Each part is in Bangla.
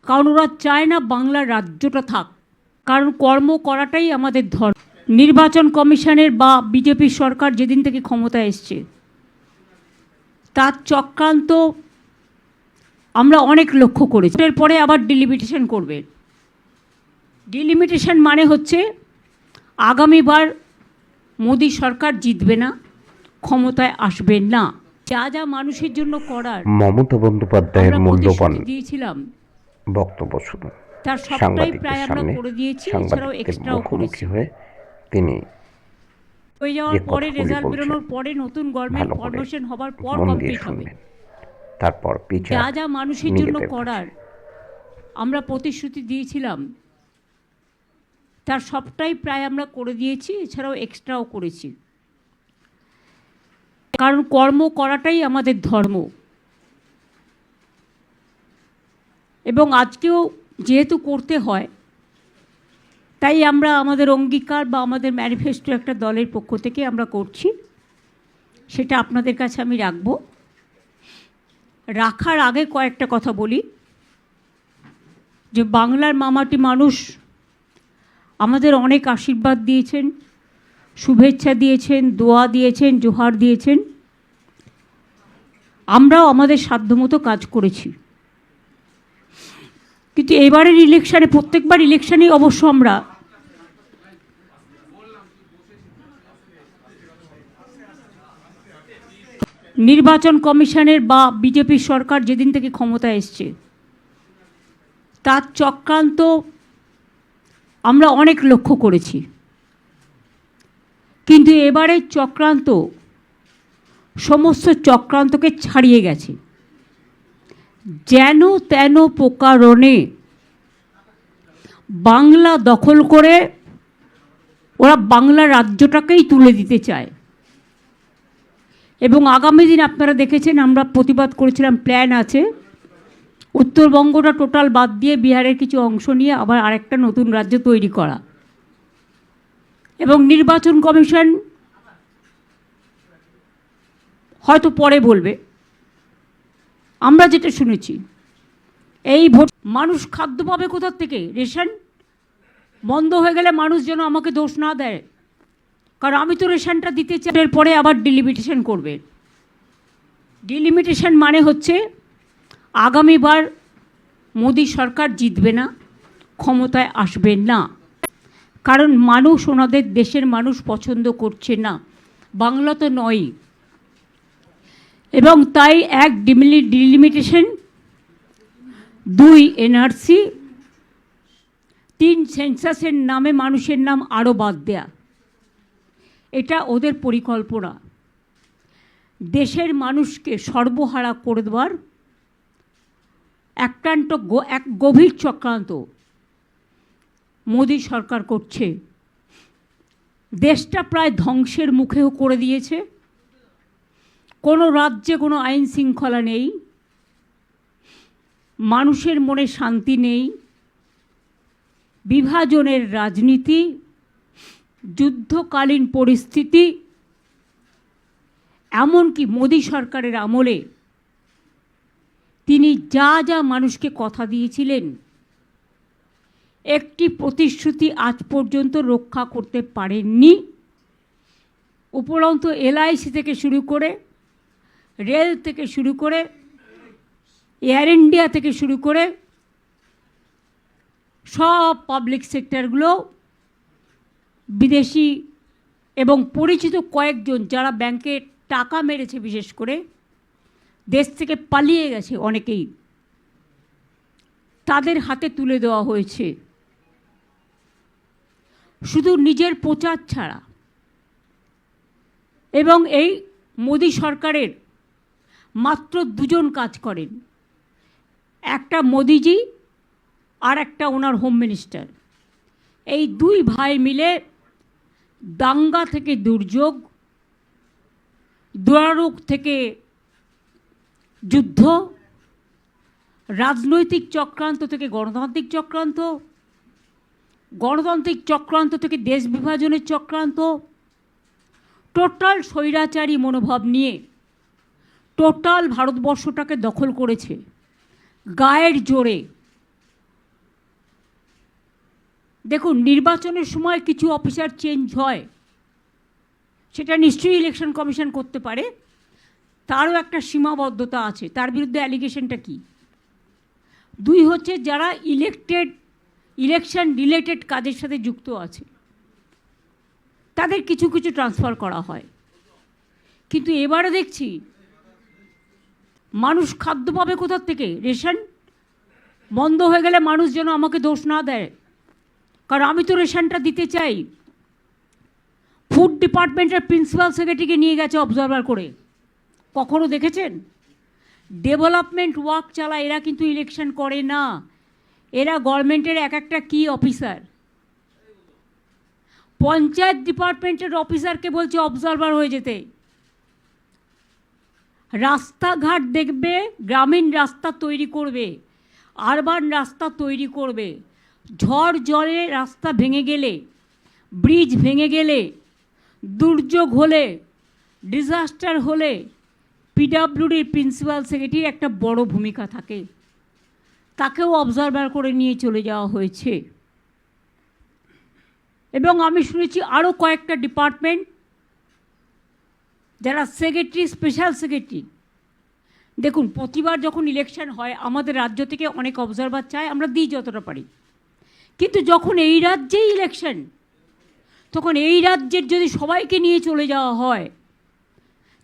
কারণ ওরা চায় না বাংলার রাজ্যটা থাক, কারণ কর্ম করাটাই আমাদের ধর্ম। নির্বাচন কমিশনের বা বিজেপির সরকার যেদিন থেকে ক্ষমতায় এসছে তার চক্রান্ত আমরা অনেক লক্ষ্য করেছি। এরপরে আবার ডিলিমিটেশন করবে। ডিলিমিটেশন মানে হচ্ছে আগামীবার মোদী সরকার জিতবে না, ক্ষমতায় আসবে না। যা যা মানুষের জন্য করার মমতা বন্দ্যোপাধ্যায়ের মূল্যবান দিয়েছিলাম বক্তব্য শুনুন। তার সবটাই সাংবাদিকদের প্রায় আমরা সামনে করে দিয়েছি, এছাড়াও সাংবাদিকদের এক্সট্রাও করেছি। মুখোমুখি হয়ে তিনি হয়ে যাওয়ার পরে রেজাল্ট বেরোনোর পরে নতুন গভর্নমেন্ট ভালো করে ফরমেশন হবার পর মন দিয়ে কমপ্লিট হবে। শুনবেন। তারপর বিচার যা যা মানুষের জন্য নিজেদের করার আমরা প্রতিশ্রুতি দিয়েছিলাম তার সবটাই প্রায় আমরা করে দিয়েছি, এছাড়াও এক্সট্রাও করেছি। কারণ কর্ম করাটাই আমাদের ধর্ম। এবং আজকেও যেহেতু করতে হয়, তাই আমরা আমাদের অঙ্গীকার বা আমাদের ম্যানিফেস্টো একটা দলের পক্ষ থেকে আমরা করছি, সেটা আপনাদের কাছে আমি রাখব। রাখার আগে কয়েকটা কথা বলি যে বাংলার মামাটি মানুষ আমাদের অনেক আশীর্বাদ দিয়েছেন, শুভেচ্ছা দিয়েছেন, দোয়া দিয়েছেন, জোহার দিয়েছেন। আমরাও আমাদের সাধ্যমতো কাজ করেছি, কিন্তু এবারের ইলেকশানে, প্রত্যেকবার ইলেকশানেই অবশ্য আমরা নির্বাচন কমিশনের বা বিজেপির সরকার যেদিন থেকে ক্ষমতায় এসছে তার চক্রান্ত আমরা অনেক লক্ষ্য করেছি, কিন্তু এবারের চক্রান্ত সমস্ত চক্রান্তকে ছাড়িয়ে গেছে। যেন তেন প্রকারণে বাংলা দখল করে ওরা বাংলা রাজ্যটাকেই তুলে দিতে চায়। এবং আগামী দিন আপনারা দেখেছেন আমরা প্রতিবাদ করেছিলাম, প্ল্যান আছে উত্তরবঙ্গটা টোটাল বাদ দিয়ে বিহারের কিছু অংশ নিয়ে আবার আরেকটা নতুন রাজ্য তৈরি করা। এবং নির্বাচন কমিশন হয়তো পরে বলবে, আমরা যেটা শুনেছি এই ভোট মানুষ খাদ্য পাবে কোথার থেকে? রেশন বন্ধ হয়ে গেলে মানুষ যেন আমাকে দোষ না দেয়, কারণ আমি তো রেশনটা দিতে চাই। এরপরে আবার ডিলিমিটেশন করবে। ডিলিমিটেশন মানে হচ্ছে আগামীবার মোদী সরকার জিতবে না, ক্ষমতায় আসবে না, কারণ মানুষ ওনাদের দেশের মানুষ পছন্দ করছে না, বাংলা তো নয়। এবং তাই এক ডিলিমিটেশন, 2 এনআরসি, 3 সেন্সাসের নামে মানুষের নাম আরও বাদ দেয়া, এটা ওদের পরিকল্পনা। দেশের মানুষকে সর্বহারা করে দেওয়ার এক গভীর চক্রান্ত মোদী সরকার করছে। দেশটা প্রায় ধ্বংসের মুখেও করে দিয়েছে। কোনো রাজ্যে কোনো আইন শৃঙ্খলা নেই, মানুষের মনে শান্তি নেই, বিভাজনের রাজনীতি, যুদ্ধকালীন পরিস্থিতি। এমনকি মোদী সরকারের আমলে তিনি যা যা মানুষকে কথা দিয়েছিলেন একটি প্রতিশ্রুতি আজ পর্যন্ত রক্ষা করতে পারেননি। উপরন্তু LIC থেকে শুরু করে, রেল থেকে শুরু করে, এয়ার ইন্ডিয়া থেকে শুরু করে সব পাবলিক সেক্টরগুলো বিদেশি এবং পরিচিত কয়েকজন যারা ব্যাংকে টাকা মেরেছে, বিশেষ করে দেশ থেকে পালিয়ে গেছে অনেকেই, তাদের হাতে তুলে দেওয়া হয়েছে, শুধু নিজের প্রচার ছাড়া। এবং এই মোদী সরকারের মাত্র 2 জন কাজ করেন, একটা মোদিজি আর একটা ওনার হোম মিনিস্টার। এই 2 ভাই মিলে দাঙ্গা থেকে দুর্যোগ, দুরারোগ থেকে যুদ্ধ, রাজনৈতিক চক্রান্ত থেকে গণতান্ত্রিক চক্রান্ত, গণতান্ত্রিক চক্রান্ত থেকে দেশ বিভাজনের চক্রান্ত, টোটাল স্বৈরাচারী মনোভাব নিয়ে টোটাল ভারতবর্ষটাকে দখল করেছে গায়ের জোরে। দেখুন, নির্বাচনের সময় কিছু অফিসার চেঞ্জ হয়, সেটা নিশ্চয়ই ইলেকশন কমিশন করতে পারে, তারও একটা সীমাবদ্ধতা আছে। তার বিরুদ্ধে অ্যালিগেশনটা কি? 2 হচ্ছে যারা ইলেকশন রিলেটেড কাজের সাথে যুক্ত আছে তাদের কিছু কিছু ট্রান্সফার করা হয়। কিন্তু এবারে দেখছি মানুষ খাদ্য পাবে কোথার থেকে? রেশন বন্ধ হয়ে গেলে মানুষ যেন আমাকে দোষ না দেয়, কারণ আমি তো রেশনটা দিতে চাই। ফুড ডিপার্টমেন্টের প্রিন্সিপাল সেক্রেটারিকে নিয়ে গেছে অবজারভার করে, কখনো দেখেছেন? ডেভেলপমেন্ট ওয়ার্ক চালায়, এরা কিন্তু ইলেকশন করে না, এরা গভর্নমেন্টের এক একটা কি অফিসার। পঞ্চায়েত ডিপার্টমেন্টের অফিসারকে বলছে অবজারভার হয়ে যেতে। রাস্তাঘাট দেখবে, গ্রামীণ রাস্তা তৈরি করবে, আরবান রাস্তা তৈরি করবে। ঝড় জলে রাস্তা ভেঙে গেলে, ব্রিজ ভেঙে গেলে, দুর্যোগ হলে, ডিজাস্টার হলে পিডাব্লিউডির প্রিন্সিপাল সেক্রেটারির একটা বড় ভূমিকা থাকে, তাকেও অবজারভার করে নিয়ে চলে যাওয়া হয়েছে। এবং আমি শুনেছি আরও কয়েকটা ডিপার্টমেন্ট যারা সেক্রেটারি, স্পেশাল সেক্রেটারি। দেখুন, প্রতিবার যখন ইলেকশন হয় আমাদের রাজ্য থেকে অনেক অবজারভার চায়, আমরা দিই যতটা পারি, কিন্তু যখন এই রাজ্যেই ইলেকশন, তখন এই রাজ্যের যদি সবাইকে নিয়ে চলে যাওয়া হয়,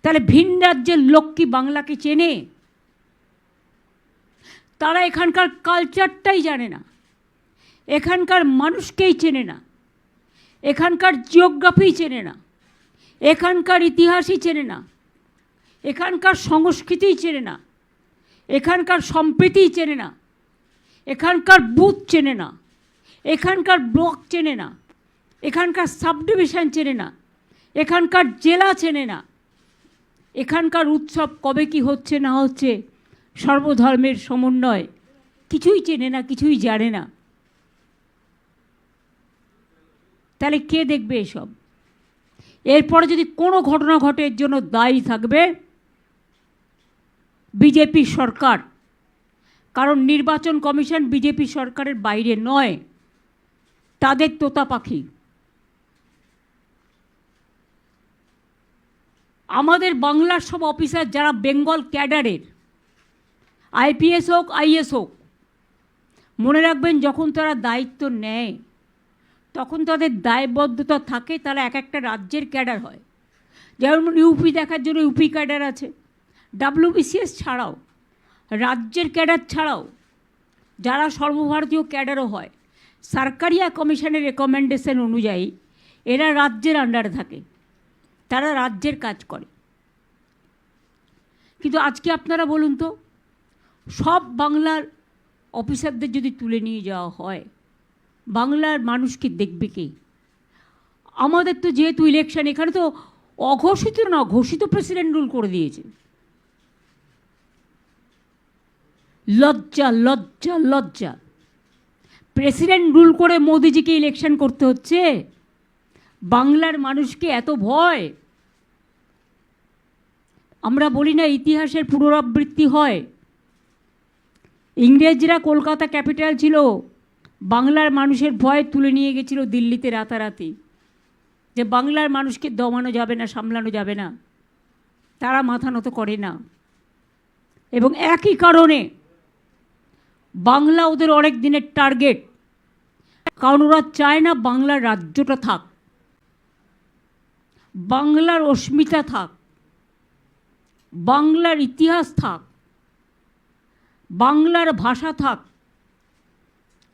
তাহলে ভিন রাজ্যের লোক কি বাংলাকে চেনে? তারা এখানকার কালচারটাই জানে না, এখানকার মানুষকেই চেনে না, এখানকার জিওগ্রাফিই চেনে না, এখানকার ইতিহাসই চেনে না, এখানকার সংস্কৃতিই চেনে না, এখানকার সম্প্রীতিই চেনে না, এখানকার বুথ চেনে না, এখানকার ব্লক চেনে না, এখানকার সাব ডিভিশন চেনে না, এখানকার জেলা চেনে না, এখানকার উৎসব কবে কি হচ্ছে না হচ্ছে, সর্বধর্মের সমন্বয়, কিছুই চেনে না, কিছুই জানে না। তাহলে কে দেখবে এসব? এরপরে যদি কোনো ঘটনা ঘটে এর জন্য দায়ী থাকবে বিজেপি সরকার, কারণ নির্বাচন কমিশন বিজেপি সরকারের বাইরে নয়, তাদের তোতা পাখি। আমাদের বাংলার সব অফিসার যারা বেঙ্গল ক্যাডারের, আইপিএস হোক আইএস হোক, মনে রাখবেন যখন তারা দায়িত্ব নেয় তখন তাদের দায়বদ্ধতা থাকে, তারা এক একটা রাজ্যের ক্যাডার হয়। যেমন ইউপি দেখার জন্য ইউপি ক্যাডার আছে, ডাব্লিউবিসিএস ছাড়াও, রাজ্যের ক্যাডার ছাড়াও যারা সর্বভারতীয় ক্যাডারও হয়, সরকারিয়া কমিশনের রেকমেন্ডেশন অনুযায়ী এরা রাজ্যের আন্ডারে থাকে, তারা রাজ্যের কাজ করে। কিন্তু আজকে আপনারা বলুন তো, সব বাংলার অফিসারদের যদি তুলে নিয়ে যাওয়া হয়, বাংলার মানুষকে দেখবে কে? আমাদের তো যেহেতু ইলেকশন, এখানে তো অঘোষিত না, ঘোষিত প্রেসিডেন্ট রুল করে দিয়েছে। লজ্জা লজ্জা লজ্জা! প্রেসিডেন্ট রুল করে মোদিজিকে ইলেকশন করতে হচ্ছে, বাংলার মানুষকে এত ভয়! আমরা বলি না ইতিহাসের পুনরাবৃত্তি হয়। ইংরেজরা কলকাতা ক্যাপিটাল ছিল, বাংলার মানুষের ভয় তুলে নিয়ে গেছিল দিল্লিতে রাতারাতি, যে বাংলার মানুষকে দমানো যাবে না, সামলানো যাবে না, তারা মাথা নত করে না। এবং একই কারণে বাংলা ওদের অনেক দিনের টার্গেট, কারণ ওরা চায় না বাংলার রাজ্যটা থাক, বাংলার অস্মিতা থাক, বাংলার ইতিহাস থাক, বাংলার ভাষা থাক,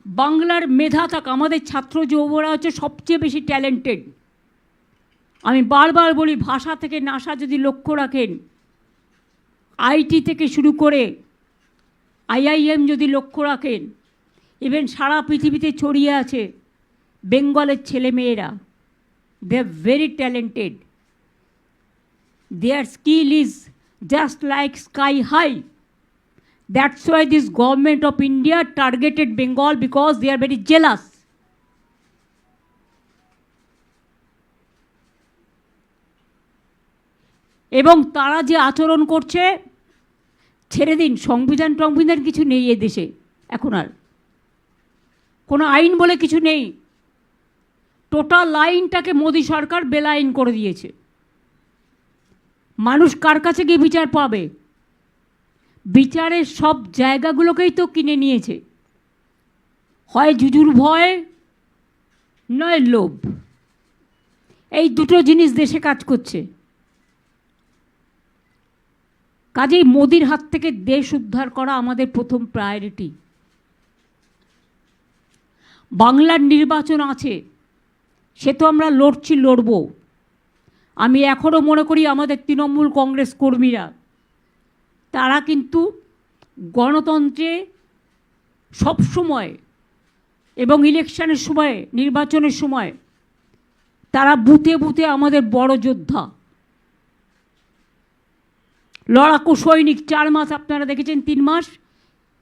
বাংলার মেধা থাক। আমাদের ছাত্র যুবরা হচ্ছে সবচেয়ে বেশি ট্যালেন্টেড। আমি বারবার বলি, ভাষা থেকে নাসা যদি লক্ষ্য রাখেন, আইটি থেকে শুরু করে আইআইএম যদি লক্ষ্য রাখেন, ইভেন সারা পৃথিবীতে ছড়িয়ে আছে বেঙ্গলের ছেলেমেয়েরা, they are very talented, their skill is just like sky high. That's why this government of India targeted Bengal, because they are very jealous. এবং তারা যে আচরণ করছে, ছেড়ে দিন, সংবিধান কিছু নেই এ দেশে, এখন আর কোনো আইন বলে কিছু নেই। টোটাল লাইনটাকে মোদি সরকার বেলাইন করে দিয়েছে। মানুষ কার কাছে গিয়ে বিচার পাবে? বিচারের সব জায়গাগুলোকেই তো কিনে নিয়েছে, হয় জুজুর ভয় নয় লোভ। এই দুটো জিনিস দেশে কাজ করছে। কাজেই মোদির হাত থেকে দেশ উদ্ধার করা আমাদের প্রথম প্রায়োরিটি। বাংলার নির্বাচন আছে, সে তো আমরা লড়ব। আমি এখনও মনে করি আমাদের তৃণমূল কংগ্রেস কর্মীরা তারা কিন্তু গণতন্ত্রে সবসময় এবং ইলেকশনের সময়, নির্বাচনের সময় তারা বুথে বুথে আমাদের বড় যোদ্ধা, লড়াকু সৈনিক। 4 মাস আপনারা দেখেছেন, 3 মাস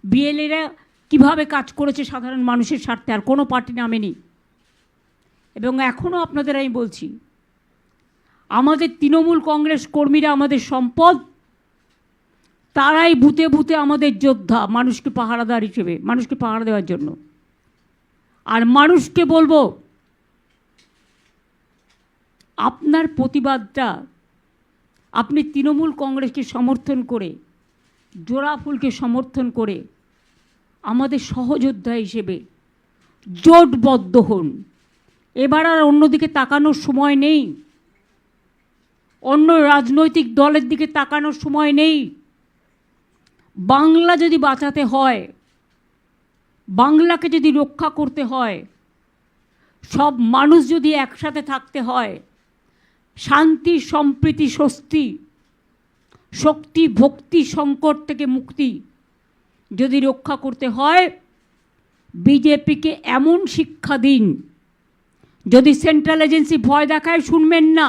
বিএলএরা কীভাবে কাজ করেছে সাধারণ মানুষের স্বার্থে, আর কোনো পার্টি নামেনি। এবং এখনও আপনাদের আমি বলছি, আমাদের তৃণমূল কংগ্রেস কর্মীরা আমাদের সম্পদ, তারাই বুথে বুথে আমাদের যোদ্ধা, মানুষকে পাহারাদার হিসেবে, মানুষকে পাহারা দেওয়ার জন্য। আর মানুষকে বলবো, আপনার প্রতিবাদটা আপনি তৃণমূল কংগ্রেসকে সমর্থন করে, জোড়া ফুলকে সমর্থন করে আমাদের সহযোদ্ধা হিসেবে জোটবদ্ধ হন। এবার আর অন্যদিকে তাকানোর সময় নেই, অন্য রাজনৈতিক দলের দিকে তাকানোর সময় নেই। বাংলা যদি বাঁচাতে হয়, বাংলাকে যদি রক্ষা করতে হয়, সব মানুষ যদি একসাথে থাকতে হয়, শান্তি সম্প্রীতি স্বস্তি শক্তি ভক্তি সংকট থেকে মুক্তি যদি রক্ষা করতে হয়, বিজেপিকে এমন শিক্ষা দিন, যদি সেন্ট্রাল এজেন্সি ভয় দেখায় শুনবেন না,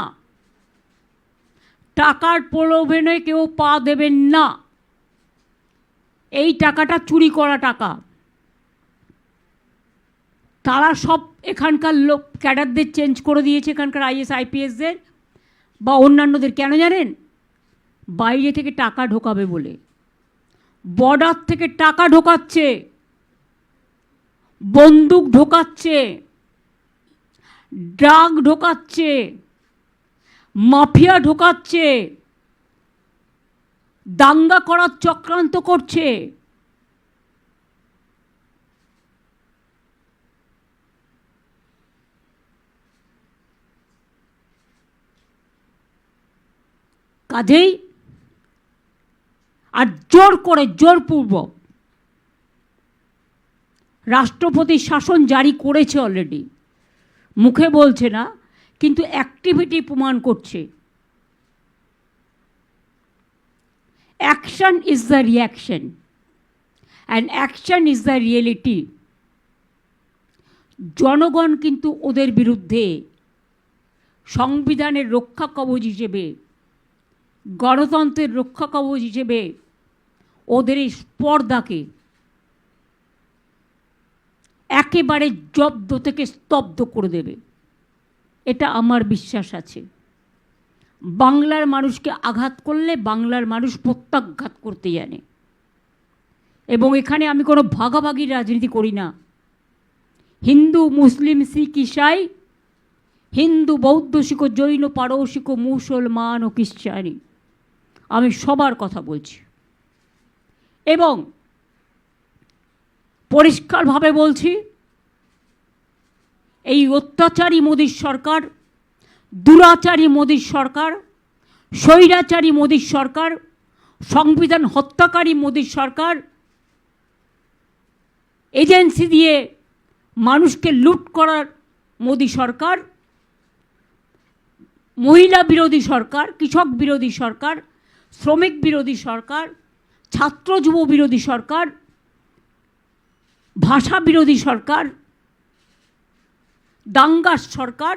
টাকার প্রলোভনে কেউ পা দেবেন না। এই টাকাটা চুরি করা টাকা। তারা সব এখানকার লোক ক্যাডারদের চেঞ্জ করে দিয়েছে, এখানকার আইএস আইপিএসদের বা অন্যান্যদের। কেন জানেন? বাইরে থেকে টাকা ঢোকাবে বলে। বর্ডার থেকে টাকা ঢোকাচ্ছে, বন্দুক ঢোকাচ্ছে, ড্রাগ ঢোকাচ্ছে, মাফিয়া ঢোকাচ্ছে, দাঙ্গা করার চক্রান্ত করছে। কাজেই আর জোর করে, জোরপূর্বক রাষ্ট্রপতি শাসন জারি করেছে অলরেডি, মুখে বলছে না, কিন্তু অ্যাক্টিভিটি প্রমাণ করছে। Action is the reaction and action is the reality. জনগণ কিন্তু ওদের বিরুদ্ধে সংবিধানের রক্ষা কবচ হিসেবে, গণতন্ত্রের রক্ষা কবচ হিসেবে ওদের এই স্পর্ধাকে একেবারে জব্দ থেকে স্তব্ধ করে দেবে, এটা আমার বিশ্বাস আছে। বাংলার মানুষকে আঘাত করলে বাংলার মানুষ প্রত্যাঘাত করতে জানে। এবং এখানে আমি কোনো ভাগাভাগির রাজনীতি করি না। হিন্দু মুসলিম শিখ ইসাই, হিন্দু বৌদ্ধ শিখ জৈন পারসিক মুসলমান ও খ্রিস্টানি, আমি সবার কথা বলছি। এবং পরিষ্কারভাবে বলছি, এই অত্যাচারী মোদির সরকার, দুরাচারী মোদির সরকার, স্বৈরাচারী মোদির সরকার, সংবিধান হত্যাকারী মোদির সরকার, এজেন্সি দিয়ে মানুষকে লুট করার মোদি সরকার, মহিলা বিরোধী সরকার, কৃষক বিরোধী সরকার, শ্রমিক বিরোধী সরকার, ছাত্র যুব বিরোধী সরকার, ভাষা বিরোধী সরকার, দাঙ্গার সরকার,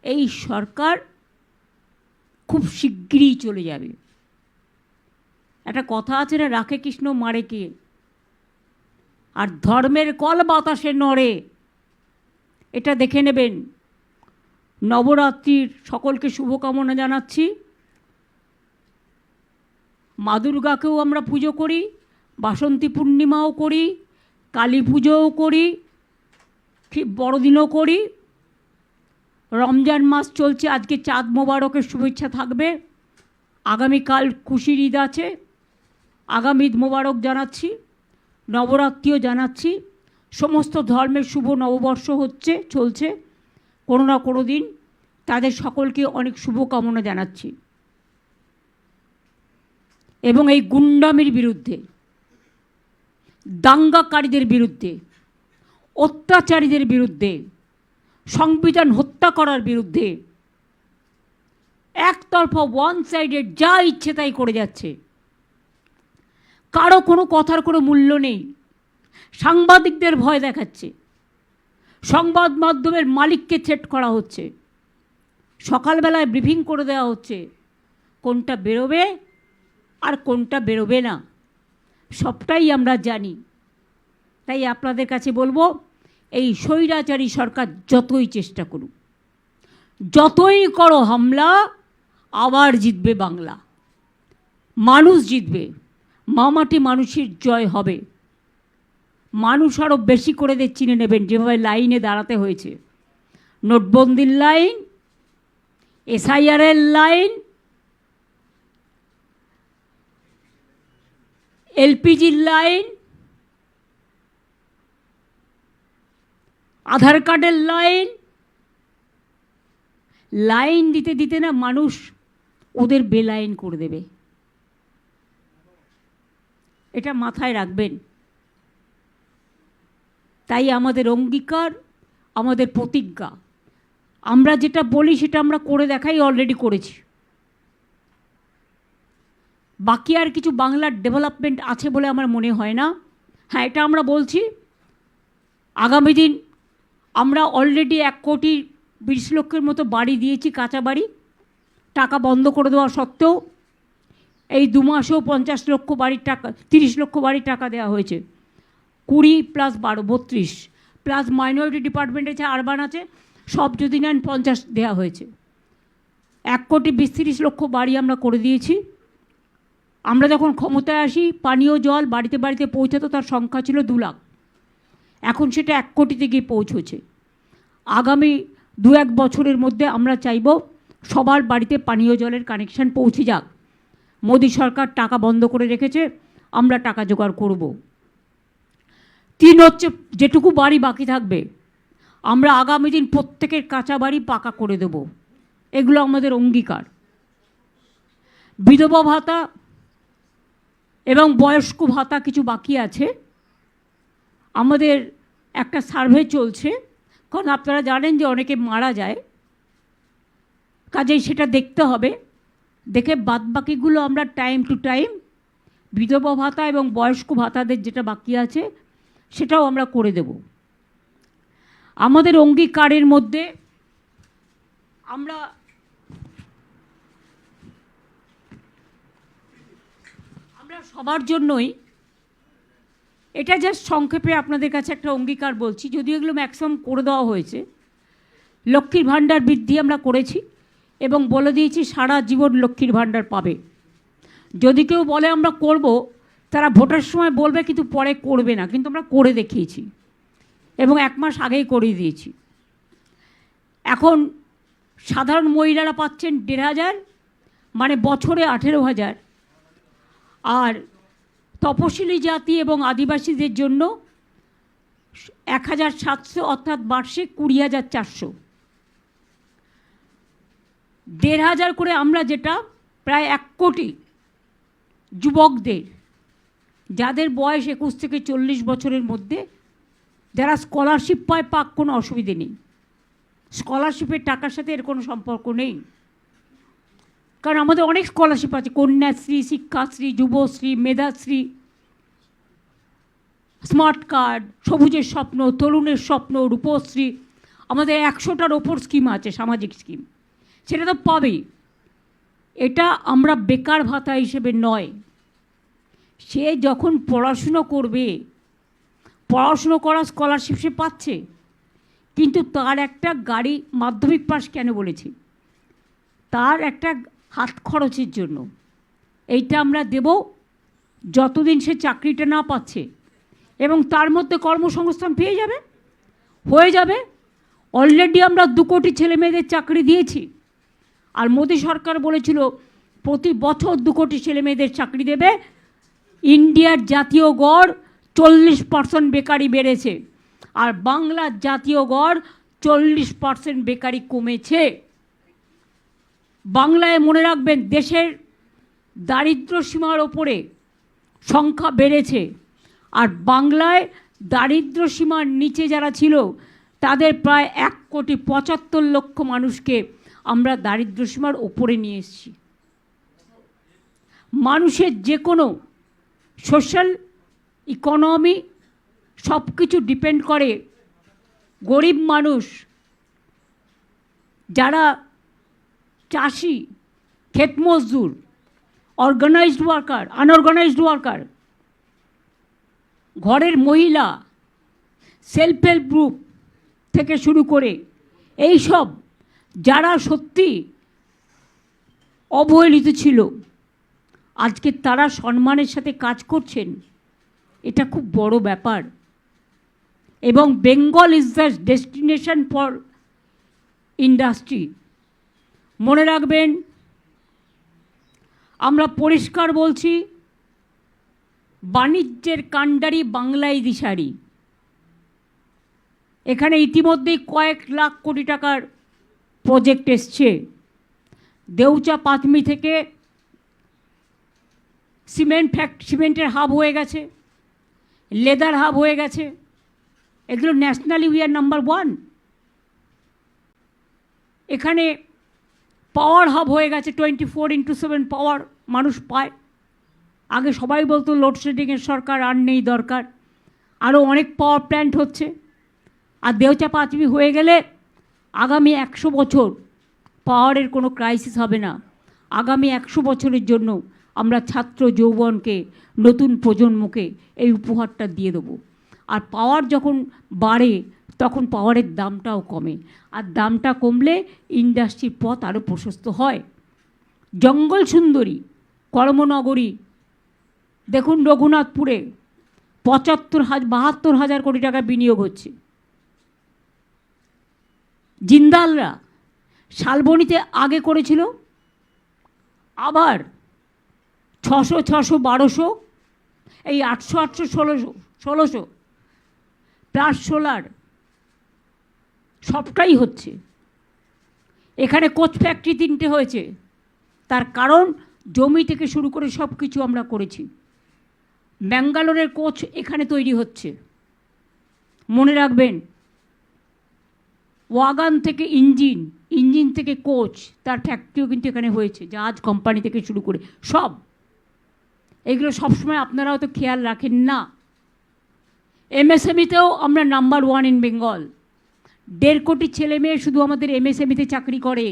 এই সরকার খুব শিগগিরই চলে যাবে। একটা কথা আছে না, রাখে কৃষ্ণ মারে কে, আর ধর্মের কল বাতাসে নড়ে, এটা দেখে নেবেন। নবরাত্রির সকলকে শুভকামনা জানাচ্ছি। মা দুর্গাকেও আমরা পুজো করি, বাসন্তী পূর্ণিমাও করি, কালী পুজোও করি, বড়দিনও করি। রমজান মাস চলছে, আজকে চাঁদ মোবারকের শুভেচ্ছা থাকবে। আগামীকাল খুশির ঈদ আছে, আগামী ঈদ মোবারক জানাচ্ছি, নবরাত্রিও জানাচ্ছি। সমস্ত ধর্মের শুভ নববর্ষ চলছে কোনো না কোনো দিন, তাদের সকলকে অনেক শুভকামনা জানাচ্ছি। এবং এই গুন্ডামির বিরুদ্ধে, দাঙ্গাকারীদের বিরুদ্ধে, অত্যাচারীদের বিরুদ্ধে, সংবিধান হত্যা করার বিরুদ্ধে, একতরফা ওয়ান সাইডেড যা ইচ্ছে তাই করে যাচ্ছে, কারো কোনো কথার কোনো মূল্য নেই। সাংবাদিকদের ভয় দেখাচ্ছে, সংবাদ মাধ্যমের মালিককে থ্রেট করা হচ্ছে, সকালবেলায় ব্রিফিং করে দেওয়া হচ্ছে কোনটা বেরোবে আর কোনটা বেরোবে না, সবটাই আমরা জানি। তাই আপনাদের কাছে বলবো, এই স্বৈরাচারী সরকার যতই চেষ্টা করুক, যতই করো হামলা, আবার জিতবে বাংলা, মানুষ জিতবে, মামাটি মানুষের জয় হবে। মানুষ আরও বেশি করে চিনে নেবেন, যেভাবে লাইনে দাঁড়াতে হয়েছে। নোটবন্দির লাইন, এসআইআরের লাইন, এলপিজির লাইন, আধার কার্ডের লাইন, লাইন দিতে দিতে না মানুষ ওদের বেলাইন করে দেবে, এটা মাথায় রাখবেন। তাই আমাদের অঙ্গীকার, আমাদের প্রতিজ্ঞা, আমরা যেটা বলি সেটা আমরা করে দেখাই, অলরেডি করেছি। বাকি আর কিছু বাংলার ডেভেলপমেন্ট আছে বলে আমার মনে হয় না। হ্যাঁ, এটা আমরা বলছি, আগামী দিন আমরা অলরেডি 1,20,00,000 মতো বাড়ি দিয়েছি, কাঁচা বাড়ি। টাকা বন্ধ করে দেওয়া সত্ত্বেও এই 2 মাসেও 50 লক্ষ বাড়ির টাকা, 30 লক্ষ বাড়ির টাকা দেওয়া হয়েছে। 20 + 12 32 প্লাস মাইনরিটি ডিপার্টমেন্ট আছে, আরবান আছে, সব যদি নেন 50 দেওয়া হয়েছে। 1,20,30,00,000 বাড়ি আমরা করে দিয়েছি। আমরা যখন ক্ষমতায় আসি, পানীয় জল বাড়িতে বাড়িতে পৌঁছাতো, তার সংখ্যা ছিল 2 লাখ, এখন সেটা 1 কোটিতে গিয়ে পৌঁছেছে। আগামী 2-1 বছরের মধ্যে আমরা চাইব সবার বাড়িতে পানীয় জলের কানেকশান পৌঁছে যাক। মোদী সরকার টাকা বন্ধ করে রেখেছে, আমরা টাকা জোগাড় করব। 3 হচ্ছে, যেটুকু বাড়ি বাকি থাকবে আমরা আগামী দিন প্রত্যেকের কাঁচা বাড়ি পাকা করে দেব, এগুলো আমাদের অঙ্গীকার। বিধবা ভাতা এবং বয়স্ক ভাতা কিছু বাকি আছে, আমাদের একটা সার্ভে চলছে, কারণ আপনারা জানেন যে অনেকে মারা যায়, কাজেই সেটা দেখতে হবে। দেখে বাদবাকিগুলো আমরা টাইম টু টাইম বিধবা ভাতা এবং বয়স্ক ভাতাদের যেটা বাকি আছে সেটাও আমরা করে দেব। আমাদের অঙ্গীকারের মধ্যে আমরা সবার জন্যই, এটা জাস্ট সংক্ষেপে আপনাদের কাছে একটা অঙ্গীকার বলছি, যদিও এগুলো ম্যাক্সিমাম করে দেওয়া হয়েছে। লক্ষ্মীর ভাণ্ডার বৃদ্ধি আমরা করেছি এবং বলে দিয়েছি সারা জীবন লক্ষ্মীর ভাণ্ডার পাবে। যদি কেউ বলে আমরা করব, তারা ভোটের সময় বলবে কিন্তু পরে করবে না, কিন্তু আমরা করে দেখিয়েছি এবং 1 মাস আগেই করিয়ে দিয়েছি। এখন সাধারণ মহিলারা পাচ্ছেন 1,500, মানে বছরে 18,000, আর তপশিলি জাতি এবং আদিবাসীদের জন্য 1,700, অর্থাৎ বার্ষিক 20,400। 1,500 করে আমরা, যেটা প্রায় 1 কোটি যুবকদের, যাদের বয়স 21 থেকে 40 বছরের মধ্যে, যারা স্কলারশিপ পাক, কোনো অসুবিধে নেই। স্কলারশিপের টাকার সাথে এর কোনো সম্পর্ক নেই, কারণ আমাদের অনেক স্কলারশিপ আছে, কন্যাশ্রী, শিক্ষাশ্রী, যুবশ্রী, মেধাশ্রী, স্মার্ট কার্ড, সবুজের স্বপ্ন, তরুণের স্বপ্ন, রূপশ্রী, আমাদের 100টার ওপর স্কিম আছে, সামাজিক স্কিম, সেটা তো পাবেই। এটা আমরা বেকার ভাতা হিসেবে নয়, সে যখন পড়াশুনো করবে, পড়াশুনো করা স্কলারশিপ সে পাচ্ছে, কিন্তু তার একটা গাড়ি, মাধ্যমিক পাস কেন বলেছি, তার একটা হাত খরচের জন্য এইটা আমরা দেব যতদিন সে চাকরিটা না পাচ্ছে, এবং তার মধ্যে কর্মসংস্থান পেয়ে যাবে। হয়ে যাবে। অলরেডি আমরা 2 কোটি ছেলে মেয়েদের চাকরি দিয়েছি। আর মোদী সরকার বলেছিল প্রতি বছর 2 কোটি ছেলে মেয়েদের চাকরি দেবে। ইন্ডিয়ার জাতীয় গড় 40% বেকারি বেড়েছে, আর বাংলার জাতীয় গড় 40% বেকারি কমেছে। বাংলায় মনে রাখবেন, দেশের দারিদ্র সীমার ওপরে সংখ্যা বেড়েছে, আর বাংলায় দারিদ্র সীমার নিচে যারা ছিল তাদের প্রায় 1,75,00,000 মানুষকে আমরা দারিদ্র সীমার ওপরে নিয়ে এসেছি। মানুষের যে কোনো সোশ্যাল ইকোনমি সব কিছু ডিপেন্ড করে গরিব মানুষ, যারা চাষি, ক্ষেত মজদুর, অর্গানাইজড ওয়ার্কার, আনঅর্গানাইজড ওয়ার্কার, ঘরের মহিলা, সেলফ হেল্প গ্রুপ থেকে শুরু করে এই সব যারা সত্যি অবহেলিত ছিল, আজকে তারা সম্মানের সাথে কাজ করছেন। এটা খুব বড় ব্যাপার। এবং Bengal is the destination for industry. মনে রাখবেন, আমরা পরিষ্কার বলছি, বাণিজ্যের কাণ্ডারি বাংলায় দিশারি। এখানে ইতিমধ্যেই কয়েক লাখ কোটি টাকার প্রজেক্ট এসছে। দেউচা পাতমি থেকে সিমেন্টের হাব হয়ে গেছে, লেদার হাব হয়ে গেছে। এগুলো ন্যাশনালি উই আর নাম্বার 1। এখানে পাওয়ার হাব হয়ে গেছে, 24x7 পাওয়ার মানুষ পায়। আগে সবাই বলতো লোডশেডিংয়ের সরকার আর নেই দরকার, আরও অনেক পাওয়ার প্ল্যান্ট হচ্ছে। আর দেউচা পাঁচমি হয়ে গেলে আগামী 100 বছর পাওয়ারের কোনো ক্রাইসিস হবে না। আগামী 100 বছরের জন্য আমরা ছাত্র যৌবনকে, নতুন প্রজন্মকে এই উপহারটা দিয়ে দেবো। আর পাওয়ার যখন বাড়ে তখন পাওয়ারের দামটাও কমে, আর দামটা কমলে ইন্ডাস্ট্রির পথ আরও প্রশস্ত হয়। জঙ্গল সুন্দরী, কর্মনগরী, দেখুন রঘুনাথপুরে 72,000 কোটি টাকা বিনিয়োগ হচ্ছে। জিন্দালরা শালবনীতে আগে করেছিল, আবার 600, 1200, এই 800, 1600 প্লাস সোলার সবটাই হচ্ছে। এখানে কোচ ফ্যাক্টরি 3টে হয়েছে, তার কারণ জমি থেকে শুরু করে সব কিছু আমরা করেছি। ব্যাঙ্গালোরের কোচ এখানে তৈরি হচ্ছে। মনে রাখবেন, ওয়াগান থেকে ইঞ্জিন থেকে কোচ, তার ফ্যাক্টরিও কিন্তু এখানে হয়েছে। জাহাজ কোম্পানি থেকে শুরু করে সব, এগুলো সবসময় আপনারা হয়তো খেয়াল রাখেন না। এমএসএমইতেও আমরা নাম্বার 1 ইন বেঙ্গল। 1.5 কোটি ছেলে মেয়ে শুধু আমাদের এমএসএমইতে চাকরি করে।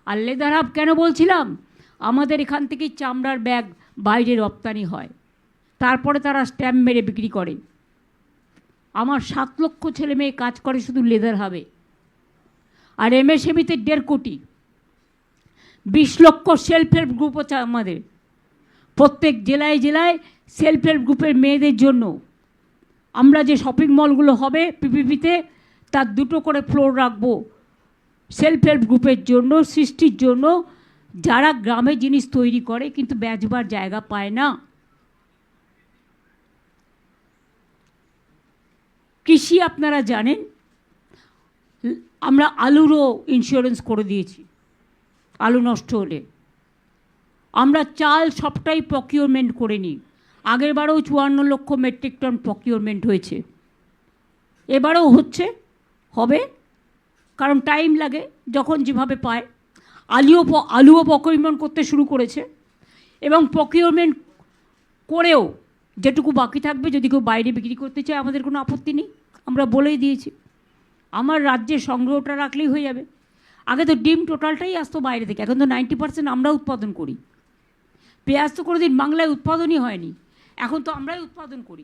আর লেদার হাব কেন বলছিলাম, আমাদের এখান থেকেই চামড়ার ব্যাগ বাইরে রপ্তানি হয়, তারপরে তারা স্ট্যাম্প মেরে বিক্রি করে। আমার 7 লক্ষ ছেলে মেয়ে কাজ করে শুধু লেদার হাবে। আর এমএসএমইতে 1.5 কোটি, 20 লক্ষ সেলফ হেল্প গ্রুপ আছে আমাদের। প্রত্যেক জেলায় জেলায় সেলফ হেল্প গ্রুপের মেয়েদের জন্য আমরা যে শপিং মলগুলো হবে পিপিপিতে, তার 2টো করে ফ্লোর রাখবো সেলফ হেল্প গ্রুপের জন্য, সৃষ্টির জন্য, যারা গ্রামে জিনিস তৈরি করে কিন্তু বেচবার জায়গা পায় না। কৃষি আপনারা জানেন, আমরা আলুরও ইন্স্যুরেন্স করে দিয়েছি। আলু নষ্ট হলে আমরা চাল সবটাই প্রকিউরমেন্ট করে নিই। আগেরবারেও 54 লক্ষ মেট্রিক টন প্রকিউরমেন্ট হয়েছে, এবারেও হচ্ছে, হবে, কারণ টাইম লাগে, যখন যেভাবে পায়। আলুও প্রকিউরমেন্ট করতে শুরু করেছে, এবং প্রকিউরমেন্ট করেও যেটুকু বাকি থাকবে যদি কেউ বাইরে বিক্রি করতে চায় আমাদের কোনো আপত্তি নেই, আমরা বলেই দিয়েছি। আমার রাজ্যে সংগ্রহটা রাখলেই হয়ে যাবে। আগে তো ডিম টোটালটাই আসতো বাইরে থেকে, এখন তো 90% আমরা উৎপাদন করি। পেঁয়াজ তো কোনোদিন বাংলায় উৎপাদনই হয়নি, এখন তো আমরাই উৎপাদন করি।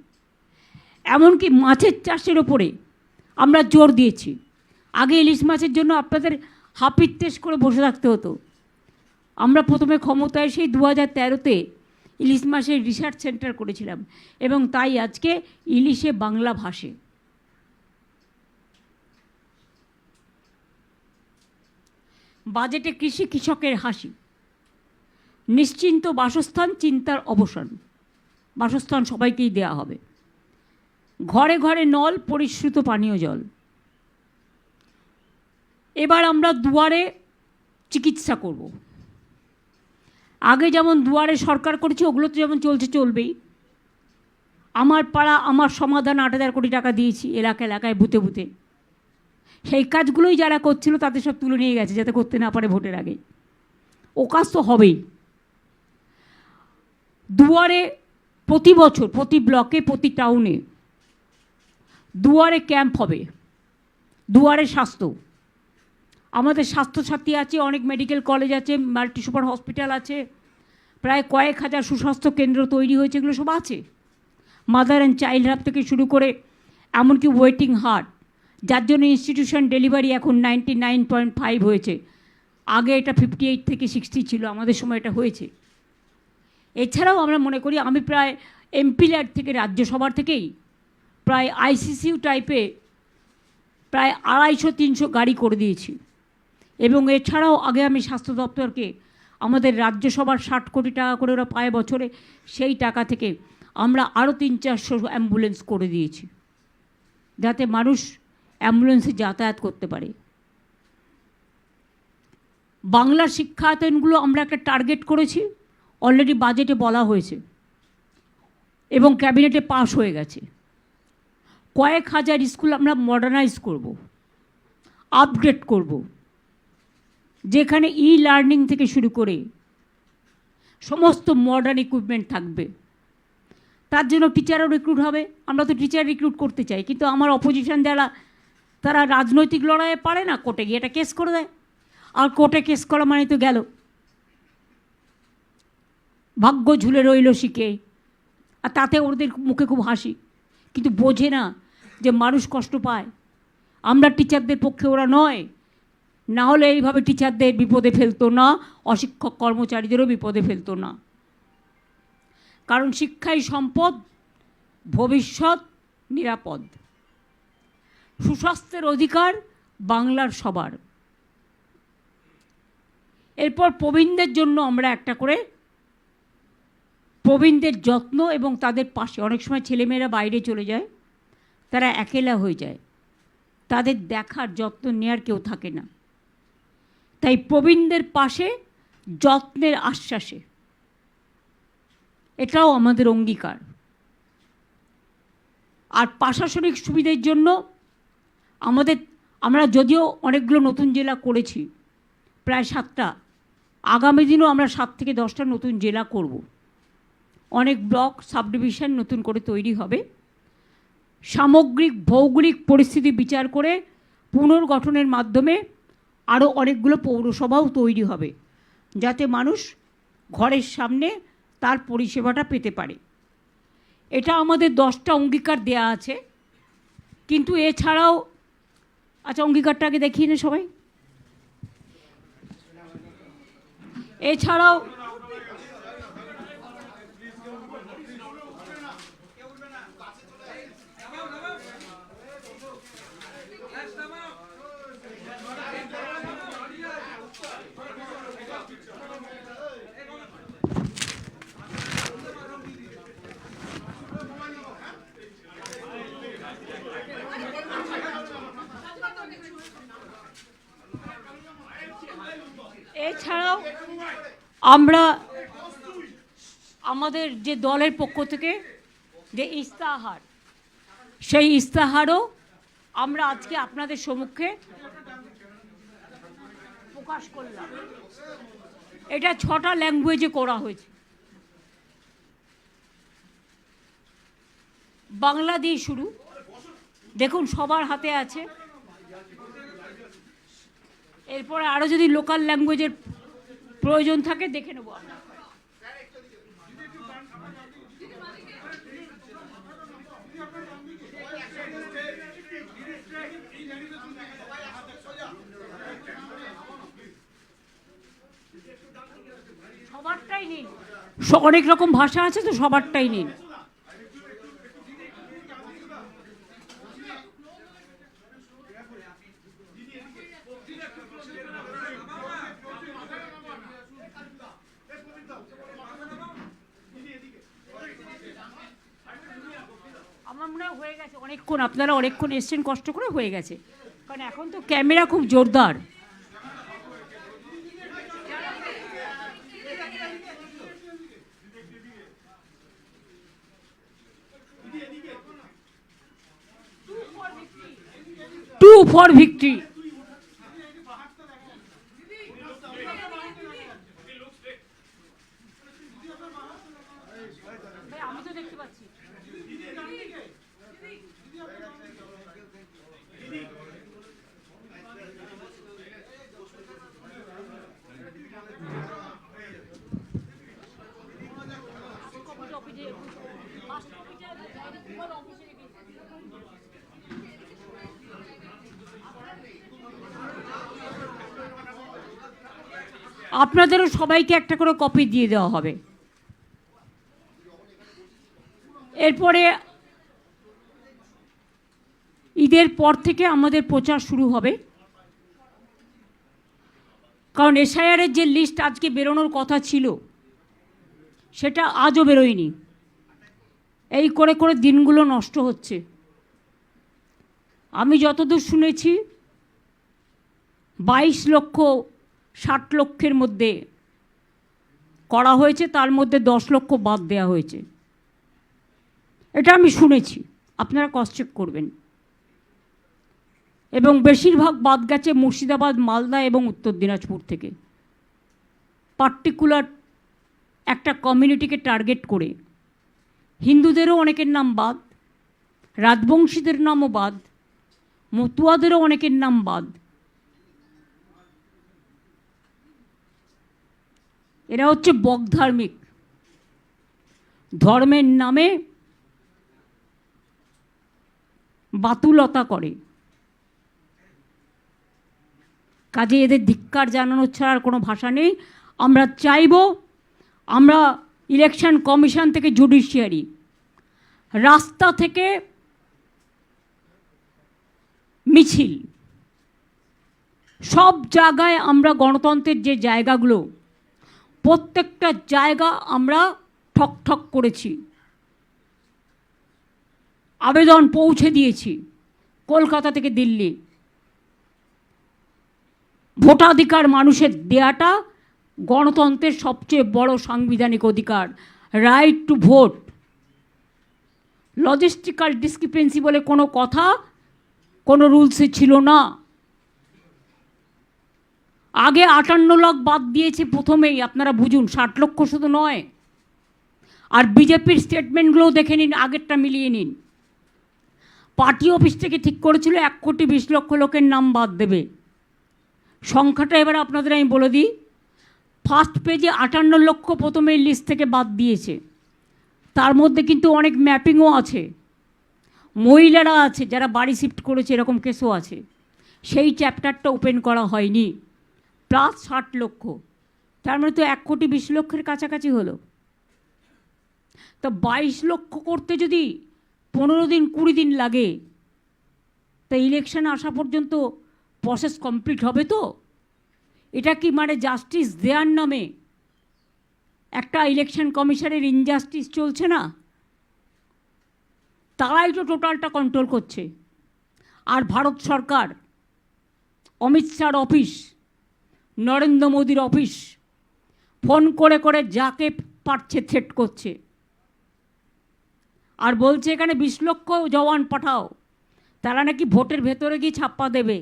এমনকি মাছের চাষের ওপরে আমরা জোর দিয়েছি। আগে ইলিশ মাছের জন্য আপনাদের হাপিত্তেশ করে বসে থাকতে হতো। আমরা প্রথমে ক্ষমতায় সেই 2013-তে ইলিশ মাছের রিসার্চ সেন্টার করেছিলাম, এবং তাই আজকে ইলিশে বাংলা ভাষে। বাজেটে কৃষি কৃষকের হাসি, নিশ্চিন্ত বাসস্থান চিন্তার অবসান, বাসস্থান সবাইকেই দেয়া হবে, ঘরে ঘরে নল পরিশ্রুত পানীয় জল। এবার আমরা দুয়ারে চিকিৎসা করব। আগে যেমন দুয়ারে সরকার করেছে, ওগুলো তো যেমন চলছে চলবেই। আমার পাড়া আমার সমাধান 8,000 কোটি টাকা দিয়েছি এলাকা এলাকায় বুথে বুথে। সেই কাজগুলোই যারা করছিল তাদের সব তুলে নিয়ে গেছে যাতে করতে না পারে ভোটের আগে। ও কাজ তো হবেই। দুয়ারে প্রতি বছর প্রতি ব্লকে প্রতি টাউনে দুয়ারে ক্যাম্প হবে, দুয়ারে স্বাস্থ্য। আমাদের স্বাস্থ্যসাথী আছে, অনেক মেডিকেল কলেজ আছে, মাল্টি সুপার হসপিটাল আছে, প্রায় কয়েক হাজার সুস্বাস্থ্য কেন্দ্র তৈরি হয়েছে, এগুলো সব আছে। মাদার অ্যান্ড চাইল্ড হাব থেকে শুরু করে এমনকি ওয়েটিং হার্ট, যার জন্য ইনস্টিটিউশন ডেলিভারি এখন 99.5 হয়েছে। আগে এটা 58 থেকে 60 ছিল, আমাদের সময় এটা হয়েছে। এছাড়াও আমরা মনে করি, আমি প্রায় এমপি ল্যাড থেকে রাজ্যসভার থেকেই প্রায় আইসিসিউ টাইপে প্রায় 250-300 গাড়ি করে দিয়েছি। এবং এছাড়াও আগে আমি স্বাস্থ্য দপ্তরকে আমাদের রাজ্যসভার 60 কোটি টাকা করে ওরা পায় বছরে, সেই টাকা থেকে আমরা আরও 300-400 অ্যাম্বুলেন্স করে দিয়েছি যাতে মানুষ অ্যাম্বুলেন্সে যাতায়াত করতে পারে। বাংলার শিক্ষায়তনগুলো আমরা একটা টার্গেট করেছি, অলরেডি বাজেটে বলা হয়েছে এবং ক্যাবিনেটে পাস হয়ে গেছে। কয়েক হাজার স্কুল আমরা মডার্নাইজ করব, আপগ্রেড করব, যেখানে লার্নিং থেকে শুরু করে সমস্ত মডার্ন ইকুইপমেন্ট থাকবে। তার জন্য টিচারও রিক্রুট হবে। আমরা তো টিচার রিক্রুট করতে চাই, কিন্তু আমার অপোজিশন যারা, তারা রাজনৈতিক লড়াইয়ে পারে না, কোর্টে গিয়ে এটা কেস করে দেয়। আর কোর্টে কেস করা মানে তো গেল, ভাগ্য ঝুলে রইল শিখে। আর তাতে ওদের মুখে খুব হাসি, কিন্তু বোঝে না যে মানুষ কষ্ট পায়। আমরা টিচারদের পক্ষে ওরা নয়, না হলে এইভাবে টিচারদের বিপদে ফেলতো না, অশিক্ষক কর্মচারীদেরও বিপদে ফেলতো না। কারণ শিক্ষাই সম্পদ, ভবিষ্যৎ নিরাপদ। সুস্বাস্থ্যের অধিকার বাংলার সবার। এরপর প্রবীণদের জন্য আমরা একটা করে প্রবীণদের যত্ন এবং তাদের পাশে, অনেক সময় ছেলেমেয়েরা বাইরে চলে যায়, তারা একেলা হয়ে যায়, তাদের দেখার যত্ন নেওয়ার কেউ থাকে না। তাই প্রবীণদের পাশে যত্নের আশ্বাসে, এটাও আমাদের অঙ্গীকার। আর প্রশাসনিক সুবিধার জন্য আমরা যদিও অনেকগুলো নতুন জেলা করেছি, প্রায় 7টা, আগামী দিনও আমরা 7 থেকে 10টা নতুন জেলা করব। অনেক ব্লক সাব ডিভিশন নতুন করে তৈরি হবে। সামগ্রিক ভৌগোলিক পরিস্থিতি বিচার করে পুনর্গঠনের মাধ্যমে আরও অনেকগুলো পৌরসভাও তৈরি হবে, যাতে মানুষ ঘরের সামনে তার পরিষেবাটা পেতে পারে। এটা আমাদের 10টা অঙ্গীকার দেয়া আছে। কিন্তু এছাড়াও, আচ্ছা অঙ্গীকারটা আগে দেখিয়ে নে সবাই। এছাড়াও আমরা আমাদের যে দলের পক্ষ থেকে যে ইস্তাহার, সেই ইস্তাহারও আমরা আজকে আপনাদের সম্মুখে প্রকাশ করলাম। এটা 6টা ল্যাঙ্গুয়েজে করা হয়েছে। বাংলা দিয়ে শুরু, দেখুন সবার হাতে আছে। এরপরে আরও যদি লোকাল ল্যাঙ্গুয়েজের প্রয়োজন থাকে দেখে নেব আমরা। সবারটাই নিন, অনেক রকম ভাষা আছে তো, সবারটাই নিন। হয়ে গেছে অনেকক্ষণ, আপনারা অনেকক্ষণ এসছেন কষ্ট করে, হয়ে গেছে, কারণ এখন তো ক্যামেরা খুব জোরদার। Two for victory. আমি তো দেখতে পাচ্ছি। আপনাদেরও সবাইকে একটা করে কপি দিয়ে দেওয়া হবে। এরপরে ঈদের পর থেকে আমাদের প্রচার শুরু হবে, কারণ এসআইআরের যে লিস্ট আজকে বেরোনোর কথা ছিল সেটা আজও বেরোয়নি। এই করে করে দিনগুলো নষ্ট হচ্ছে। আমি যতদূর শুনেছি 22,60,00,000 মধ্যে করা হয়েছে, তার মধ্যে 10 লক্ষ বাদ দেওয়া হয়েছে। এটা আমি শুনেছি, আপনারা ক্রস চেক করবেন। এবং বেশিরভাগ বাদ গেছে মুর্শিদাবাদ, মালদা এবং উত্তর দিনাজপুর থেকে, পার্টিকুলার একটা কমিউনিটিকে টার্গেট করে। হিন্দুদেরও অনেকের নাম বাদ, রাজবংশীদের নামও বাদ, মতুয়াদেরও অনেকের নাম বাদ। এরা হচ্ছে বকধার্মিক, ধর্মের নামে বাতুলতা করে। কাজে এদের ধিক্কার জানানো ছাড়া আর কোনো ভাষা নেই। আমরা চাইব, আমরা ইলেকশন কমিশন থেকে জুডিশিয়ারি, রাস্তা থেকে মিছিল, সব জায়গায় আমরা গণতন্ত্রের যে জায়গাগুলো, প্রত্যেকটা জায়গা আমরা ঠক ঠক করেছি, আবেদন পৌঁছে দিয়েছি কলকাতা থেকে দিল্লি। ভোটাধিকার মানুষের দেয়াটা গণতন্ত্রের সবচেয়ে বড় সাংবিধানিক অধিকার, right to vote. Logistical discrepancy বলে কোনো কথা কোনো রুলসে ছিল না। আগে 58 লাখ বাদ দিয়েছে প্রথমেই, আপনারা বুঝুন, 60 লক্ষ শুধু নয়। আর বিজেপির স্টেটমেন্টগুলোও দেখে নিন, আগেরটা মিলিয়ে নিন। পার্টি অফিস থেকে ঠিক করেছিল 1,20,00,000 লোকের নাম বাদ দেবে। সংখ্যাটা এবার আপনাদের আমি বলে দিই। ফার্স্ট পেজে 58 লক্ষ প্রথমে লিস্ট থেকে বাদ দিয়েছে, তার মধ্যে কিন্তু অনেক ম্যাপিংও আছে, মহিলারা আছে যারা বাড়ি শিফট করেছে, এরকম কেসও আছে। সেই চ্যাপ্টারটা ওপেন করা হয়নি। প্লাস 60 লক্ষ, তার মানে তো 1,20,00,000 কাছাকাছি হলো। তো 22 লক্ষ করতে যদি 15 দিন 20 দিন লাগে, তা ইলেকশন আসা পর্যন্ত প্রসেস কমপ্লিট হবে তো? এটা কি মানে জাস্টিস দেওয়ার নামে একটা ইলেকশন কমিশনের ইনজাস্টিস চলছে না? তারাই তো টোটালটা কন্ট্রোল করছে। আর ভারত সরকার, অমিত শাহর অফিস, নরেন্দ্র মোদীর অফিস ফোন করে করে যাকে পারছে থ্রেট করছে, আর বলছে এখানে 20 লক্ষ জওয়ান পাঠাও, তারা নাকি ভোটের ভেতরে গিয়ে ছাপ্পা দেবে।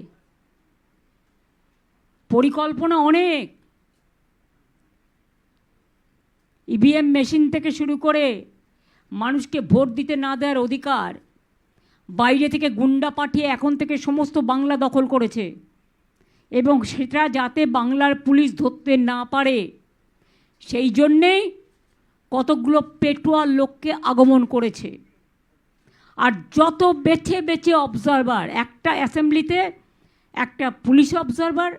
পরিকল্পনা অনেক। ইভিএম মেশিন থেকে শুরু করে মানুষকে ভোট দিতে না দেওয়ার অধিকার, বাইরে থেকে গুন্ডা পাঠিয়ে এখন থেকে সমস্ত বাংলা দখল করেছে, এবং সেটা যাতে বাংলার পুলিশ ধরতে না পারে সেই জন্যেই কতগুলো পেটুয়া লোককে আগমন করেছে। আর যত বেছে বেছে অবজারভার, একটা অ্যাসেম্বলিতে একটা পুলিশ অবজারভার,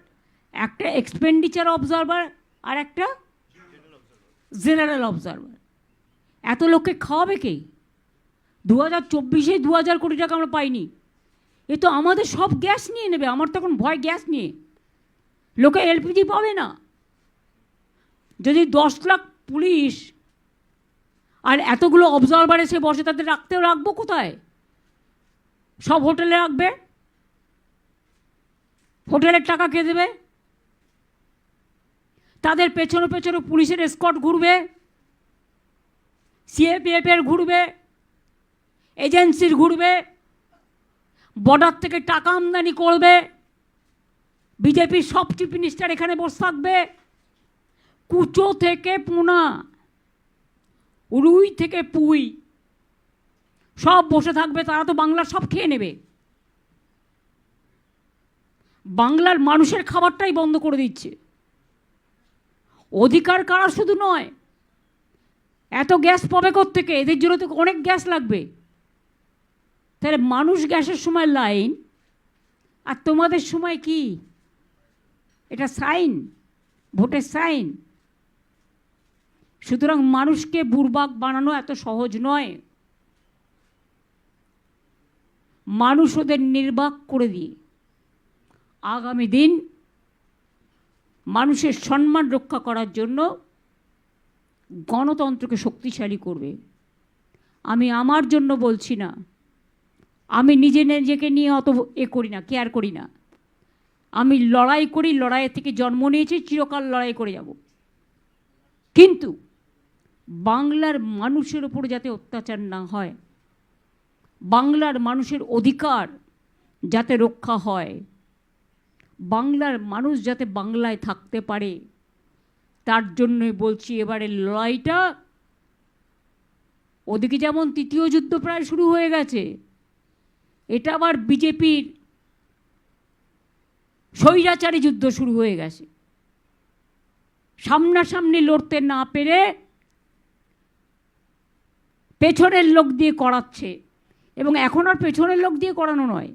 একটা এক্সপেন্ডিচার অবজারভার, আর একটা জেনারেল অবজারভার, এত লোককে খাওয়াবে কে? 2024-এ 2,000 কোটি টাকা আমরা পাইনি। এ তো আমাদের সব গ্যাস নিয়ে নেবে। আমার তখন ভয় গ্যাস নিয়ে, লোকে এলপিজি পাবে না। যদি 10 লাখ পুলিশ আর এতগুলো অবজারভার এসে বসে, তাদের রাখবো কোথায়? সব হোটেলে রাখবে, হোটেলের টাকা কে দেবে? তাদের পেছনে পেছনে পুলিশের এসকর্ট ঘুরবে, সিএপিএফের ঘুরবে, এজেন্সির ঘুরবে, বর্ডার থেকে টাকা আমদানি করবে, বিজেপির সব চিফ মিনিস্টার এখানে বসে থাকবে, কুচো থেকে পুনা, রুই থেকে পুই সব বসে থাকবে। তারা তো বাংলার সব খেয়ে নেবে, বাংলার মানুষের খাবারটাই বন্ধ করে দিচ্ছে। অধিকার কারা শুধু নয়, এত গ্যাস পাবে কোত্থেকে? এদের জন্য তো অনেক গ্যাস লাগবে। তাহলে মানুষ গ্যাসের সময় লাইন, আর তোমাদের সময় কি? এটা সাইন, ভোটের সাইন। সুতরাং মানুষকে বুড়বাক বানানো এত সহজ নয়। মানুষ ওদের নির্বাক করে দিয়ে আগামী দিন মানুষের সম্মান রক্ষা করার জন্য গণতন্ত্রকে শক্তিশালী করবে। আমি আমার জন্য বলছি না, আমি নিজেকে নিয়ে অত করি না, কেয়ার করি না। আমি লড়াই করি, লড়াইয়ের থেকে জন্ম নিয়েছি, চিরকাল লড়াই করে যাব। কিন্তু বাংলার মানুষের ওপর যাতে অত্যাচার না হয়, বাংলার মানুষের অধিকার যাতে রক্ষা হয়, বাংলার মানুষ যাতে বাংলায় থাকতে পারে, তার জন্যই বলছি এবারের লড়াইটা। ওদিকে যেমন তৃতীয় যুদ্ধ প্রায় শুরু হয়ে গেছে, এটা আবার বিজেপির স্বৈরাচারী যুদ্ধ শুরু হয়ে গেছে। সামনাসামনি লড়তে না পেরে পেছনের লোক দিয়ে করাচ্ছে। এবং এখন আর পেছনের লোক দিয়ে করানো নয়,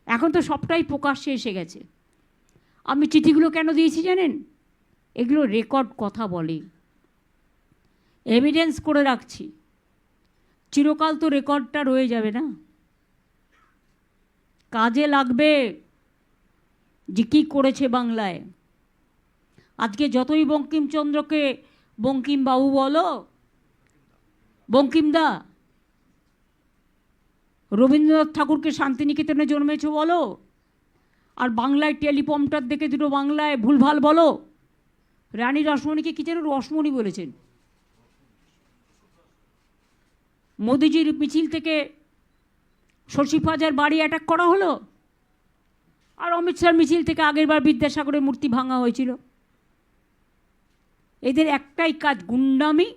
এখন তো সবটাই প্রকাশ্যে এসে গেছে। আমি চিঠিগুলো কেন দিয়েছি জানেন? এগুলো রেকর্ড কথা বলে, এভিডেন্স করে রাখছি। চিরকাল তো রেকর্ডটা রয়ে যাবে না, কাজে লাগবে যে কী করেছে বাংলায়। আজকে যতই বঙ্কিমচন্দ্রকে বঙ্কিমবাবু বলো, বঙ্কিমদা, রবীন্দ্রনাথ ঠাকুরকে শান্তিনিকেতনে জন্মেছো বলো, আর বাংলায় টেলিপম্পটার দেখে দুটো বাংলায় ভুলভাল বলো। রানী রসমণিকে কি যেন রসমণি বলেছেন। মোদিজির মিছিল থেকে শশী পাজার বাড়ি অ্যাটাক করা হলো, আর অমিত শাহর মিছিল থেকে আগেরবার বিদ্যাসাগরের মূর্তি ভাঙা হয়েছিল। এদের একটাই কাজ, গুন্ডামি,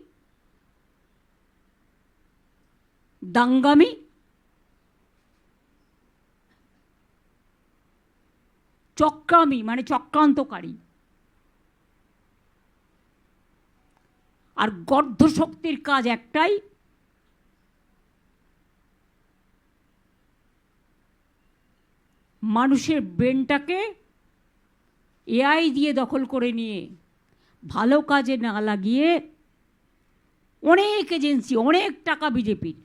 দাঙ্গামি, চক্রামি, মানে চক্রান্তকারী। আর গর্ধ শক্তির কাজ একটাই, মানুষের ব্রেনটাকে এআই দিয়ে দখল করে নিয়ে ভালো কাজে না লাগিয়ে অনেক এজেন্সি, অনেক টাকা বিজেপির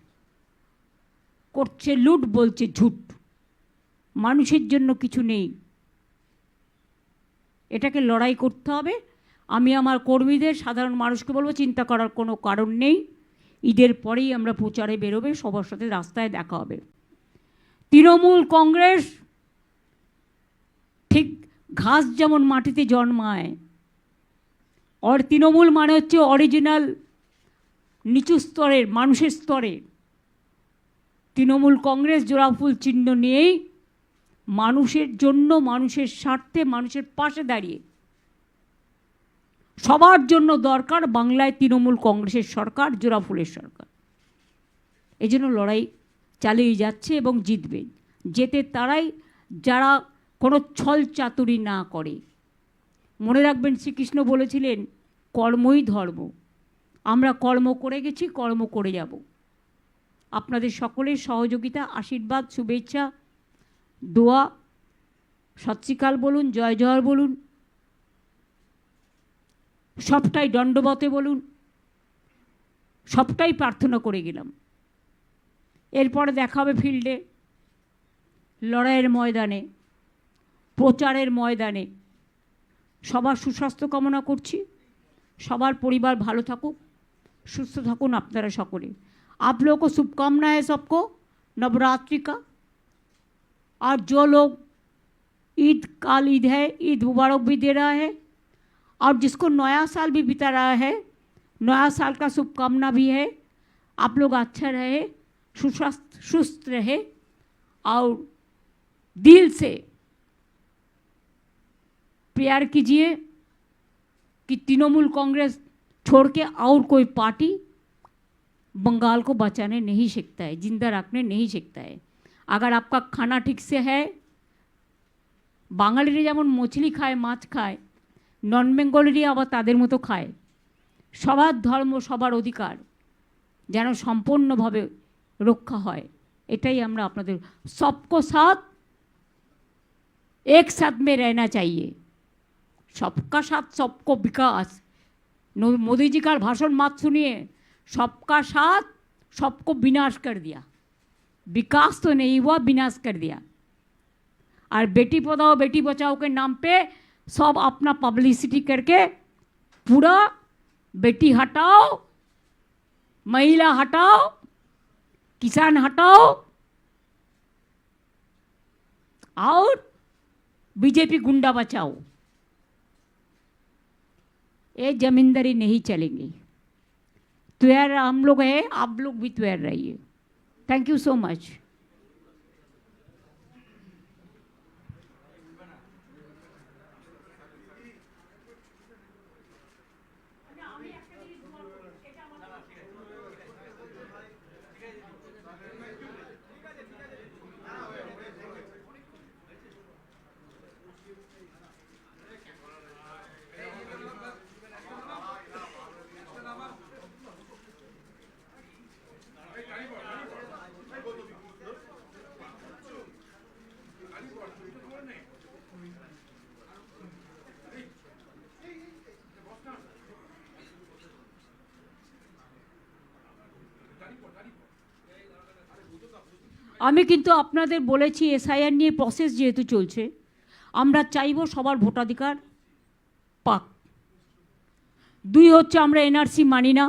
করছে লুট, বলছে ঝুট, মানুষের জন্য কিছু নেই। এটাকে লড়াই করতে হবে। আমি আমার কর্মীদের, সাধারণ মানুষকে বলবো, চিন্তা করার কোনো কারণ নেই। ঈদের পরেই আমরা প্রচারে বেরোবে, সবার সাথে রাস্তায় দেখা হবে। তৃণমূল কংগ্রেস ঠিক ঘাস যেমন মাটিতে জন্মায়, তৃণমূল মানে হচ্ছে অরিজিনাল নিচু স্তরের মানুষের স্তরে। তৃণমূল কংগ্রেস জোড়াফুল চিহ্ন নিয়েই মানুষের জন্য, মানুষের স্বার্থে, মানুষের পাশে দাঁড়িয়ে সবার জন্য দরকার বাংলায় তৃণমূল কংগ্রেসের সরকার, জোড়াফুলের সরকার। এই জন্য লড়াই চালিয়ে যাচ্ছে এবং জিতবে। যেতে তারাই যারা কোনো ছল চাতুরি না করে। মনে রাখবেন, শ্রীকৃষ্ণ বলেছিলেন কর্মই ধর্ম। আমরা কর্ম করে গেছি, কর্ম করে যাব। আপনাদের সকলের সহযোগিতা, আশীর্বাদ, শুভেচ্ছা, দোয়া, সৎ শ্রীকাল বলুন, জয় জয় বলুন, সবটাই দণ্ডবতে বলুন, সবটাই প্রার্থনা করে গেলাম। এরপরে দেখা হবে ফিল্ডে, লড়াইয়ের ময়দানে, প্রচারের ময়দানে। সবার সুস্বাস্থ্য কামনা করছি, সবার পরিবার ভালো থাকুক, সুস্থ থাকুন আপনারা সকলে। आप लोगों को शुभकामनाएं सबको नवरात्रि का। और जो लोग ईद काल ईद है, ईद मुबारक भी दे रहा है, और जिसको नया साल भी बिता रहा है, नया साल का शुभकामना भी है। आप लोग अच्छा रहे, सुस्त रहे, और दिल से प्यार कीजिए कि तृणमूल कांग्रेस छोड़ के और कोई पार्टी बंगाल को बचाने नहीं सकता है, जिंदा रखने नहीं सकता है। अगर आपका खाना ठीक से है, বাঙালিরা যেমন মছলি খায়, মাছ খায়, নন বেঙ্গলিরা আবার তাদের মতো খায়। সবার ধর্ম, সবার অধিকার যেন সম্পূর্ণভাবে রক্ষা হয়, এটাই আমরা আপনাদের। सबको साथ एक साथ में रहना चाहिए, सबका साथ सबको विकास। मोदी जी का भाषण मत सुनिए, सबका साथ सबको विनाश कर दिया, विकास तो नहीं हुआ, विनाश कर दिया। और बेटी पढ़ाओ बेटी बचाओ के नाम पे सब अपना पब्लिसिटी करके पूरा बेटी हटाओ, महिला हटाओ, किसान हटाओ, और बीजेपी गुंडा बचाओ। ये जमींदारी नहीं चलेंगी। तैयार हम लोग हैं, आप लोग भी तैयार रहिए। Thank you so much. আমি কিন্তু আপনাদের বলেছি এসআইআর নিয়ে প্রসেস যেহেতু চলছে, আমরা চাইব সবার ভোটাধিকার পাক। 2 হচ্ছে আমরা এনআরসি মানি না।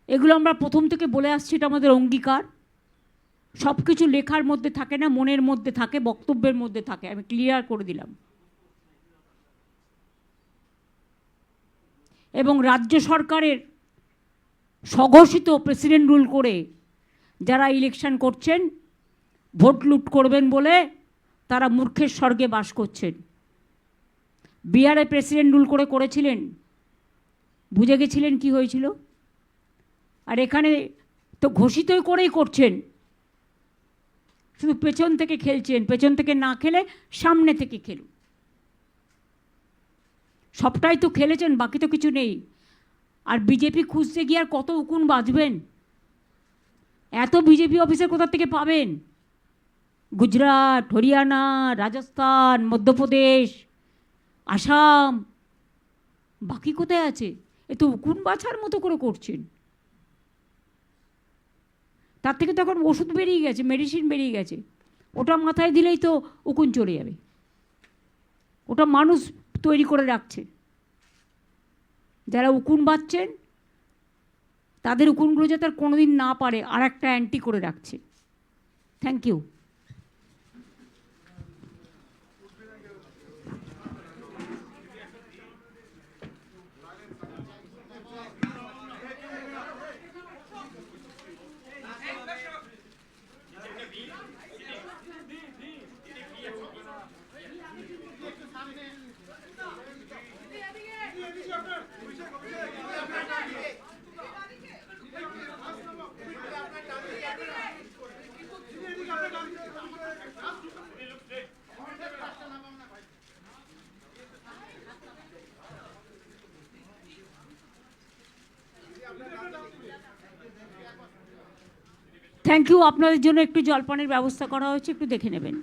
এগুলো আমরা প্রথম থেকে বলে আসছি, এটা আমাদের অঙ্গীকার। সব কিছু লেখার মধ্যে থাকে না, মনের মধ্যে থাকে, বক্তব্যের মধ্যে থাকে। আমি ক্লিয়ার করে দিলাম। এবং রাজ্য সরকারের স্বঘোষিত প্রেসিডেন্ট রুল করে যারা ইলেকশন করছেন, ভোট লুট করবেন বলে তারা মূর্খের স্বর্গে বাস করছেন। বিহারে প্রেসিডেন্ট রুল করে করেছিলেন, বুঝে গেছিলেন কি হয়েছিল। আর এখানে তো ঘোষিতই করেই করছেন, শুধু পেছন থেকে খেলছেন। পেছন থেকে না খেলে সামনে থেকে খেলুন। সবটাই তো খেলেছেন, বাকি তো কিছু নেই। আর বিজেপি খুঁজতে গিয়ে আর কত উকুন বাজবেন? এত বিজেপি অফিসার কোথা থেকে পাবেন? গুজরাট, হরিয়ানা, রাজস্থান, মধ্যপ্রদেশ, আসাম, বাকি কোথায় আছে? এ তো উকুন বাছার মতো করে করছেন। তার থেকে তো এখন ওষুধ বেরিয়ে গেছে, মেডিসিন বেরিয়ে গেছে, ওটা মাথায় দিলেই তো উকুন চলে যাবে। ওটা মানুষ তৈরি করে রাখছে। যারা উকুন বাচ্ছেন তাদের উকুনগুলো যাতে আর কোনোদিন না পারে, আর একটা অ্যান্টি করে রাখছে। Thank you. Thank you. আপনাদের জন্য একটু জলপানের ব্যবস্থা করা হয়েছে, একটু দেখে নেবেন।